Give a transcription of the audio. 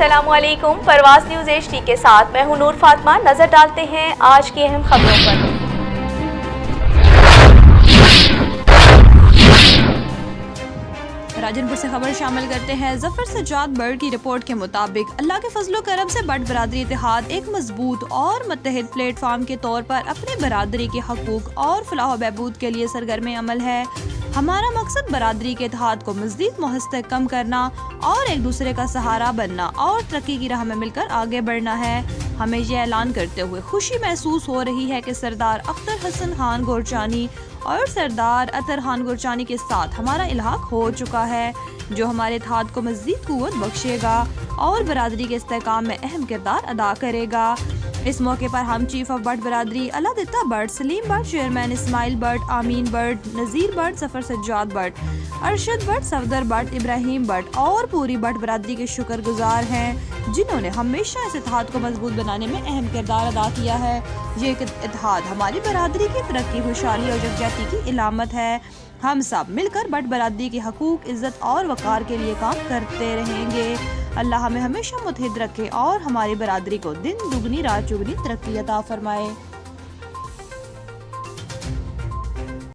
अस्सलामु अलैकुम। परवाज़ news HD के साथ मैं हूं नूर फातिमा। नजर डालते हैं आज की अहम खबरों पर। राजनपुर से खबर शामिल करते हैं। जफर सज्जाद बर्ड की रिपोर्ट के मुताबिक अल्लाह के फजलो करम से बट बरादरी इत्तेहाद एक मजबूत और मुत्तहिद प्लेटफार्म के तौर पर अपने बरादरी के हकूक और फलाह बहबूद के लिए सरगर्म अमल है। हमारा मकसद बरादरी के इत्तेहाद को मज़ीद मुस्तहकम करना और एक दूसरे का सहारा बनना और तरक्की की राह में मिलकर आगे बढ़ना है। हमें यह ऐलान करते हुए खुशी महसूस हो रही है कि सरदार अख्तर हसन खान गोरचानी और सरदार अतर खान गोरचानी के साथ हमारा इल्हाक हो चुका है, जो हमारे इत्तेहाद को मज़ीद क़ुव्वत बख्शेगा और बरादरी के इस्तेहकाम में अहम किरदार अदा करेगा। इस मौके पर हम चीफ ऑफ बट बरादरी अलादित्ता बट, सलीम बट, चेयरमैन इस्माइल बट, आमीन बट, नज़ीर बट, जफर सज्जाद बट, अरशद बट, सफदर बट, इब्राहिम बट और पूरी बट बरादरी के शुक्रगुजार हैं, जिन्होंने हमेशा इस इत्तेहाद को मजबूत बनाने में अहम किरदार अदा किया है। ये इत्तेहाद हमारी बरादरी की तरक्की, खुशहाली और यकजहती की इलामत है। हम सब मिलकर बट बरादरी के हकूक, इज़्ज़त और वक़ार के लिए काम करते रहेंगे। अल्लाह हमें हमेशा मुत्तहिद रखे और हमारी बरादरी को दिन दुगनी रात चुगनी तरक्की अता फरमाए।